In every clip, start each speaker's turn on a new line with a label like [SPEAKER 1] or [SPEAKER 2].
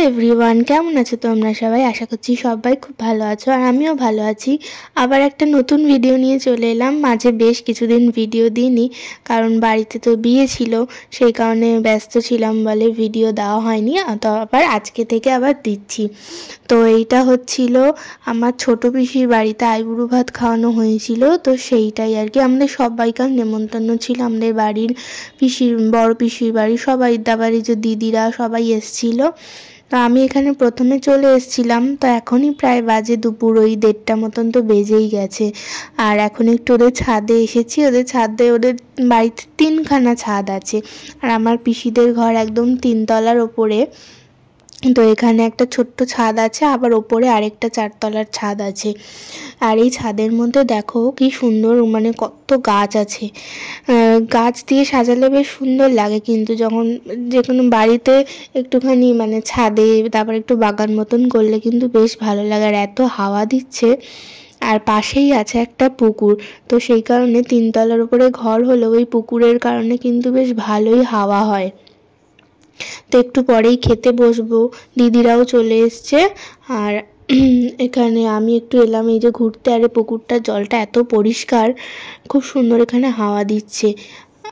[SPEAKER 1] Everyone, কেমন আছো তোমরা সবাই? আশা করছি সবাই খুব ভালো আছো আর আমিও ভালো আছি। আবার একটা নতুন ভিডিও নিয়ে চলে এলাম। মাঝে বেশ কিছুদিন ভিডিও দিইনি, কারণ বাড়িতে তো বিয়ে ছিল, সেই কারণে ব্যস্ত ছিলাম বলে ভিডিও দেওয়া হয়নি। তো আবার আজকে থেকে আবার দিচ্ছি। তো এইটা হচ্ছিল আমার ছোট পিসির বাড়িতে আইবুড়ো ভাত খাওয়ানো হয়েছিল, তো সেইটাই আর কি। আমাদের সবাইকার নেমন্তন্ন ছিল, আমাদের বাড়ির পিসির বড় পিসির বাড়ি সবাই, দাবাড়ি যে দিদিরা সবাই এসছিল। তো আমি এখানে প্রথমে চলে এসেছিলাম, তো এখনই প্রায় বাজে দুপুর ওই 1:30 মতন তো বেজেই গেছে। আর এখন একটু ওদের ছাদে এসেছি। ওদের ছাদে, ওদের বাড়িতে 3খানা ছাদ আছে, আর আমার পিসিদের ঘর একদম 3তলার ওপরে। তো এখানে একটা ছোট্ট ছাদ আছে, আবার ওপরে আরেকটা 4তলার ছাদ আছে। আর এই ছাদের মধ্যে দেখো কি সুন্দর, মানে কত গাছ আছে। গাছ দিয়ে সাজালে বেশ সুন্দর লাগে, কিন্তু যখন যে কোনো বাড়িতে একটুখানি মানে ছাদে তারপর একটু বাগান মতন করলে কিন্তু বেশ ভালো লাগে। আর এত হাওয়া দিচ্ছে, আর পাশেই আছে একটা পুকুর। তো সেই কারণে 3তলার উপরে ঘর হলো, ওই পুকুরের কারণে কিন্তু বেশ ভালোই হাওয়া হয়। তো একটু পরেই খেতে বসবো, দিদিরাও চলে এসছে। আর এখানে আমি একটু এলাম এই যে ঘুরতে। আর পুকুরটার জলটা এত পরিষ্কার, খুব সুন্দর, এখানে হাওয়া দিচ্ছে।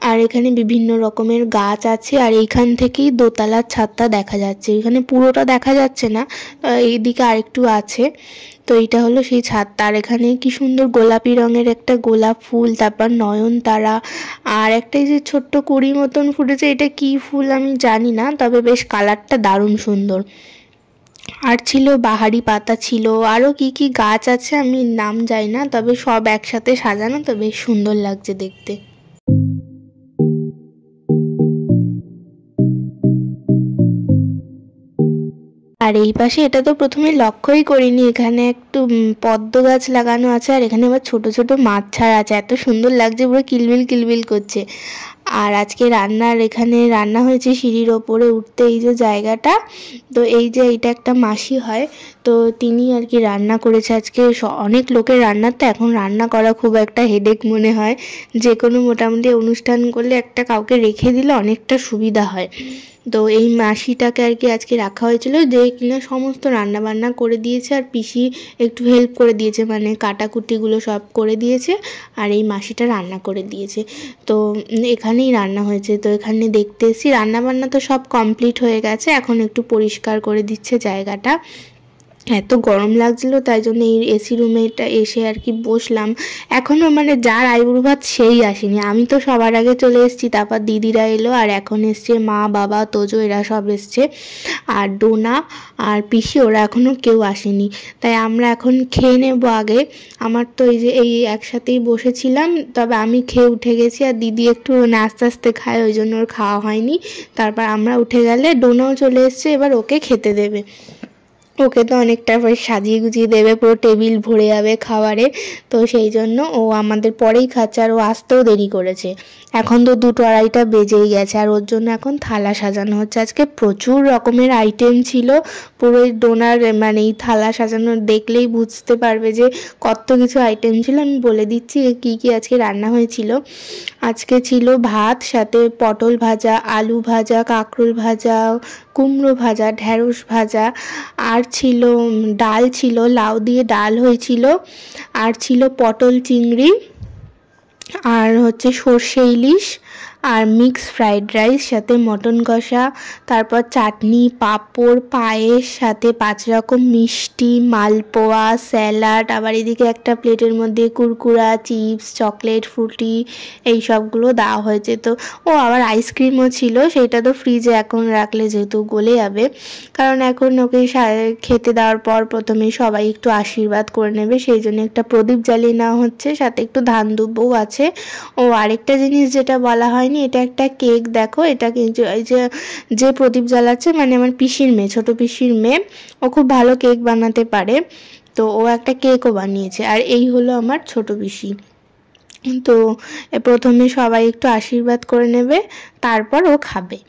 [SPEAKER 1] আর এখানে বিভিন্ন রকমের গাছ আছে, আর এইখান থেকেই দোতলার ছাদটা দেখা যাচ্ছে। এখানে পুরোটা দেখা যাচ্ছে না, এইদিকে আরেকটু আছে। তো এইটা হলো সেই ছাদটা। আর এখানে কি সুন্দর গোলাপি রঙের একটা গোলাপ ফুল, তারপর নয়নতারা, আর একটা এই যে ছোট্ট কুড়ি মতন ফুটেছে, এটা কি ফুল আমি জানি না, তবে বেশ কালারটা দারুণ সুন্দর। আর ছিল বাহারি পাতা, ছিল আরও কি কি গাছ আছে আমি নাম জানি না, তবে সব একসাথে সাজানো, তো বেশ সুন্দর লাগছে দেখতে। আর এই পাশে এটা তো প্রথমে লক্ষ্যই করিনি, এখানে একটু পদ্ম গাছ লাগানো আছে, আর এখানে আবার ছোট ছোট মাছ ছাড়া আছে, এত সুন্দর লাগছে, পুরো কিলবিল কিলবিল করছে। আর আজকে এখানে রান্না হয়েছে সিঁড়ির ওপরে উঠতে, এই যে জায়গাটা। তো এই যে এটা একটা মাসি হয়, তো তিনি আর কি রান্না করেছে আজকে। অনেক লোকের রান্না, তো এখন রান্না করা খুব একটা হেডেক মনে হয়। যে কোনো মোটামুটি অনুষ্ঠান করলে একটা কাউকে রেখে দিলে অনেকটা সুবিধা হয়। তো এই মাসিটাকে আর কি আজকে রাখা হয়েছিল, যে কিনা সমস্ত রান্না বান্না করে দিয়েছে, আর পিসি একটু হেল্প করে দিয়েছে, মানে কাটাকুটিগুলো সব করে দিয়েছে, আর এই মাসিটা রান্না করে দিয়েছে। তো এখানেই রান্না হয়েছে। তো এখানে দেখতে এসেছি, রান্না বান্না তো সব কমপ্লিট হয়ে গেছে, এখন একটু পরিষ্কার করে দিচ্ছে জায়গাটা। এত গরম লাগছিল, তাই জন্য এই এসি রুমে এসে আর কি বসলাম। এখনও মানে যার আইবুড়ো ভাত সেই আসেনি, আমি তো সবার আগে চলে এসেছি, তারপর দিদিরা এলো, আর এখন এসছে মা, বাবা, তোজো, এরা সব এসছে। আর ডোনা আর পিসি ওরা এখনও কেউ আসেনি, তাই আমরা এখন খেয়ে নেবো আগে। আমার তো এই যে এই একসাথেই বসেছিলাম, তবে আমি খেয়ে উঠে গেছি, আর দিদি একটু আস্তে আস্তে খায়, ওই জন্য ওর খাওয়া হয়নি। তারপর আমরা উঠে গেলে ডোনাও চলে এসছে, এবার ওকে খেতে দেবে। ওকে তো অনেকটা সাজিয়ে গুজিয়ে দেবে, পুরো টেবিল ভরে যাবে খাবারে। তো সেই জন্য ও আমাদের পরেই খাচ্ছে, আর ও আসতেও দেরি করেছে। এখন তো 2-2:30 বেজেই গেছে, আর ওর জন্য এখন থালা সাজানো হচ্ছে। আজকে প্রচুর রকমের আইটেম ছিল, পুরো ডোনার মানে এই থালা সাজানো দেখলেই বুঝতে পারবে যে কত কিছু আইটেম ছিল। আমি বলে দিচ্ছি কী কী আজকে রান্না হয়েছিল। আজকে ছিল ভাত, সাথে পটল ভাজা, আলু ভাজা, কাঁকরোল ভাজা, কুমড়ো ভাজা, ঢ্যাঁড়স ভাজা, আর ছিল ডাল, ছিল লাউ দিয়ে ডাল হয়েছিল, আর ছিল পটল চিংড়ি, আর হচ্ছে সর্ষে ইলিশ, আর মিক্স ফ্রাইড রাইস, সাথে মটন কষা, তারপর চাটনি, পাঁপড়, পায়েস, সাথে 5 রকম মিষ্টি, মালপোয়া, স্যালাড, আবার এদিকে একটা প্লেটের মধ্যে কুরকুরা, চিপস, চকলেট, ফ্রুটি, এই সবগুলো দেওয়া হয়েছে। তো আবার আইসক্রিমও ছিল, সেটা তো ফ্রিজে এখন রাখলে যেহেতু গলে যাবে, কারণ এখন ওকে খেতে দেওয়ার পর প্রথমে সবাই একটু আশীর্বাদ করে নেবে, সেই জন্য একটা প্রদীপ জ্বালিয়ে নেওয়া হচ্ছে, সাথে একটু ধান দুব্বও আছে। আরেকটা জিনিস যেটা বলা হয়নি, এটা একটা কেক, দেখো এটা কিন্তু এই যে প্রদীপ জ্বালাচ্ছে, মানে আমার পিসির মেয়ে, ছোট পিসির মেয়ে, ও খুব ভালো কেক বানাতে পারে। তো ও একটা কেকও বানিয়েছে, আর এই হলো আমার ছোট পিসি। তো প্রথমে সবাই একটু আশীর্বাদ করে নেবে, তারপর ও খাবে।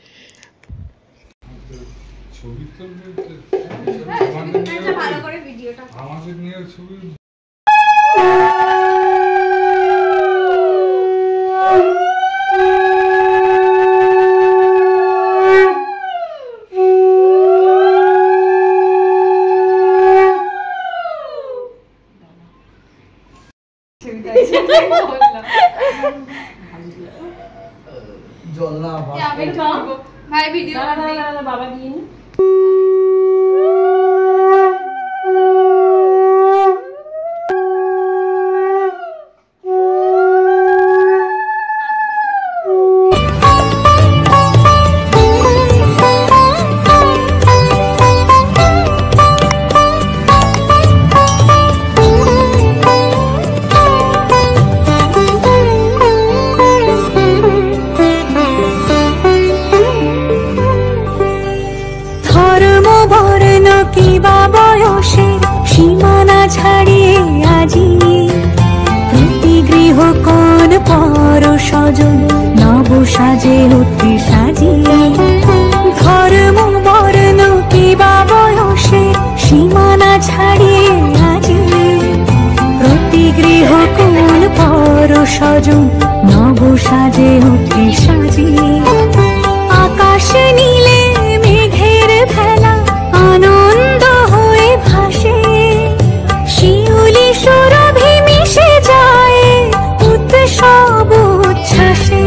[SPEAKER 2] জল না
[SPEAKER 3] ভাই ভিডিও
[SPEAKER 4] বাবা দিয়ে নি
[SPEAKER 5] সীমানা ছাড়িয়ে আজি প্রতি গৃহ কোন পর স্বজন নব সাজে অতি সাজিয়ে ধর্ম বর্ণ কিবা বয়সে সীমানা ছাড়িয়ে আজি প্রতি গৃহ কোন পর স্বজন নব সাজে অতি সাজিয়ে আকাশে নীলে মেঘের ভেলা আনন্দ হয়ে ভাসে শিউলি সুরভি মিশে যায় উৎসব উচ্ছ্বাসে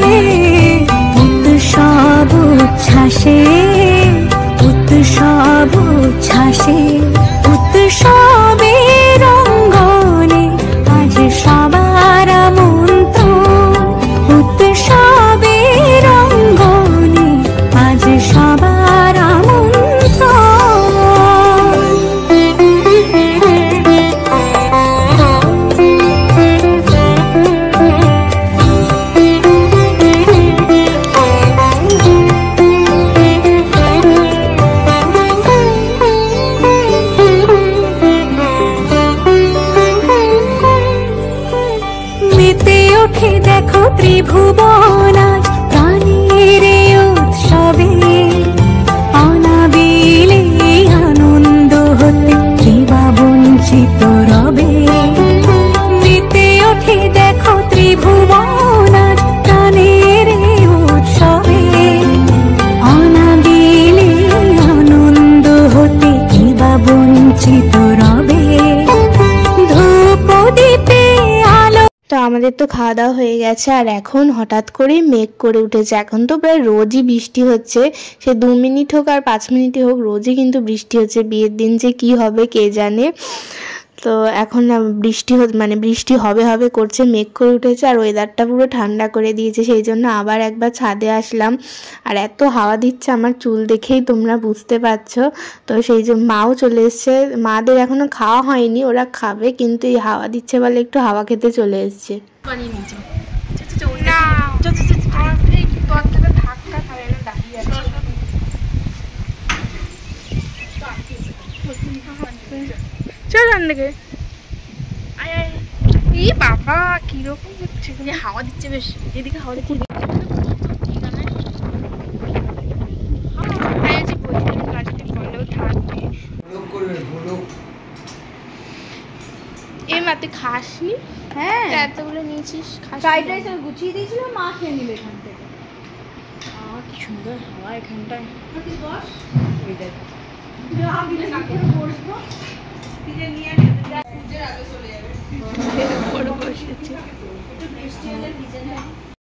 [SPEAKER 5] উৎসব উচ্ছ্বাসে উৎসব উচ্ছ্বাসে উৎসবের অঙ্গনে আজ সবার আমন্ত্রণ উৎসবের অঙ্গনে আজ সবার মেতে ওঠে দেখো ত্রিভুবন আজ প্রাণের উৎসবে অনাবিলে আনন্দ হতে কিবা বঞ্চিত রবে মেতে ওঠে দেখো ত্রিভুবন আজ প্রাণের উৎসবে অনাবিলে আনন্দ হতে কিবা বঞ্চিত রবে ধূপ দীপে আলো।
[SPEAKER 1] তো আমাদের তো খাওয়া দাওয়া হয়ে গেছে আর এখন হঠাৎ করেই মেঘ করে উঠেছে। এখন তো প্রায় রোজই বৃষ্টি হচ্ছে, সে 2 মিনিট হোক আর 5 মিনিটই হোক, রোজই কিন্তু বৃষ্টি হচ্ছে। বিয়ের দিন যে কি হবে কে জানে। তো এখন বৃষ্টি মানে বৃষ্টি হবে হবে করছে, মেঘ করে উঠেছে আর ওয়েদারটা পুরো ঠান্ডা করে দিয়েছে। সেই জন্য আবার একবার ছাদে আসলাম আর এত হাওয়া দিচ্ছে, আমার চুল দেখেই তোমরা বুঝতে পারছো। তো সেই জন্য মাও চলে এসছে, মাদের এখনো খাওয়া হয়নি, ওরা খাবে, কিন্তু এই হাওয়া দিচ্ছে বলে একটু হাওয়া খেতে চলে এসছে।
[SPEAKER 3] চল দেখে এই বাবা কিরকম হচ্ছে, হাওয়া দিচ্ছে বেশ, এদিকে হাওয়া দিচ্ছে এই মাতে খাসনি? হ্যাঁ এতগুলো নিয়েছিস,
[SPEAKER 4] ফ্রাইড রাইস আমি গুছিয়ে দিয়েছিলাম, মা খেয়ে নিবে এখান থেকে। কি সুন্দর হাওয়া এখানটায়। ওই দেখ বসবো নিয়ে চলে যাবে।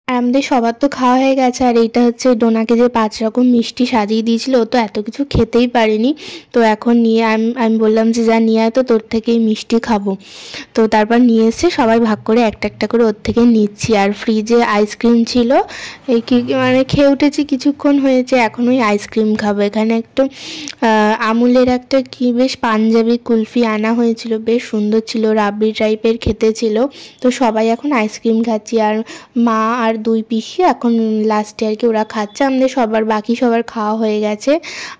[SPEAKER 1] আর আমাদের সবার তো খাওয়া হয়ে গেছে। আর এইটা হচ্ছে ডোনাকে যে 5 রকম মিষ্টি সাজিয়ে দিয়েছিল, ও তো এত কিছু খেতেই পারিনি। তো এখন নিয়ে আমি বললাম যে যা নিয়ে আয়, তো তোর থেকেই মিষ্টি খাবো। তো তারপর নিয়ে এসে সবাই ভাগ করে একটা একটা করে ওর থেকে নিচ্ছি। আর ফ্রিজে আইসক্রিম ছিল, এই কি মানে খেয়ে উঠেছি, কিছুক্ষণ হয়েছে, এখন ওই আইসক্রিম খাবো। এখানে একটু আমুলের একটা কি বেশ পাঞ্জাবি কুলফি আনা হয়েছিল, বেশ সুন্দর ছিল, রাবড়ি টাইপের খেতে ছিল। তো সবাই এখন আইসক্রিম খাচ্ছি, আর মা আর 2 পিসি এখন লাস্টে আর কি ওরা খাচ্ছে। আমাদের বাকি সবার খাওয়া হয়ে গেছে।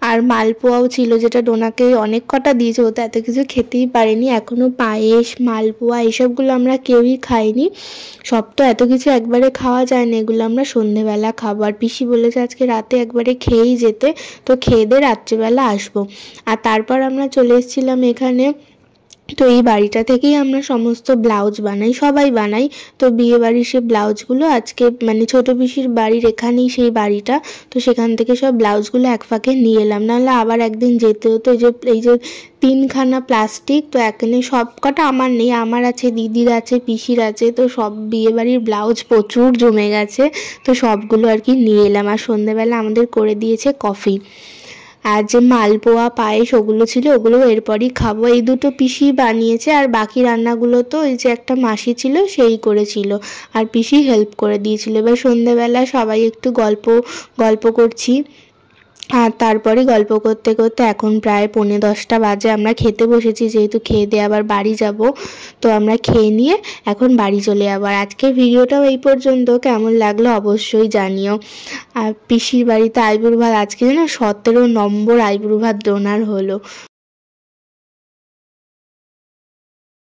[SPEAKER 1] আর মালপোয়াও ছিল, যেটা ডোনাকে অনেক কটা দিয়েছে, ও তো এত কিছু খেতেই পারেনি। এখনও পায়েস, মালপোয়া এসবগুলো আমরা কেউই খাইনি। সব তো এত কিছু একবারে খাওয়া যায় না, এগুলো আমরা সন্ধেবেলা খাবো। আর পিসি বলেছে আজকে রাতে একবারে খেয়েই যেতে, তো খেয়ে দিয়ে রাত্রিবেলা আসবো। আর তারপর আমরা চলে এসেছিলাম এখানে তো এই বাড়িটা থেকেই আমরা সমস্ত ব্লাউজ বানাই, সবাই বানাই। তো বিয়ে বাড়ির সে ব্লাউজগুলো আজকে মানে ছোট পিসির বাড়ির এখানেই সেই বাড়িটা, তো সেখান থেকে সব ব্লাউজগুলো এক ফাঁকে নিয়ে এলাম, নাহলে আবার একদিন যেতে হতো। এই যে 3খানা প্লাস্টিক, তো এখানে সব কটা আমার নেই, আমার আছে, দিদির আছে, পিসির আছে, তো সব বিয়ে বাড়ির ব্লাউজ প্রচুর জমে গেছে, তো সবগুলো আর কি নিয়ে এলাম। আর সন্ধ্যেবেলা আমাদের করে দিয়েছে কফি, আর যে মালপোয়া পায়েস ওগুলো ছিল ওগুলো এরপরই খাবো। এই দুটো পিসি বানিয়েছে, আর বাকি রান্নাগুলো তো এই যে একটা মাসি ছিল সেই করেছিল, আর পিসি হেল্প করে দিয়েছিল। এবার সন্ধ্যেবেলা সবাই একটু গল্প করছি, আর তারপরে গল্প করতে করতে এখন প্রায় 10:45 বাজে। আমরা খেতে বসেছি, যেহেতু খেয়ে দিয়ে আবার বাড়ি যাব, তো আমরা খেয়ে নিয়ে এখন বাড়ি চলে যাবো। আর আজকের ভিডিওটাও এই পর্যন্ত, কেমন লাগলো অবশ্যই জানিও। আর পিসির বাড়িতে আইবুড়ো ভাত আজকে যেন 17 নম্বর আইবুড়ো ভাত ডোনার হলো।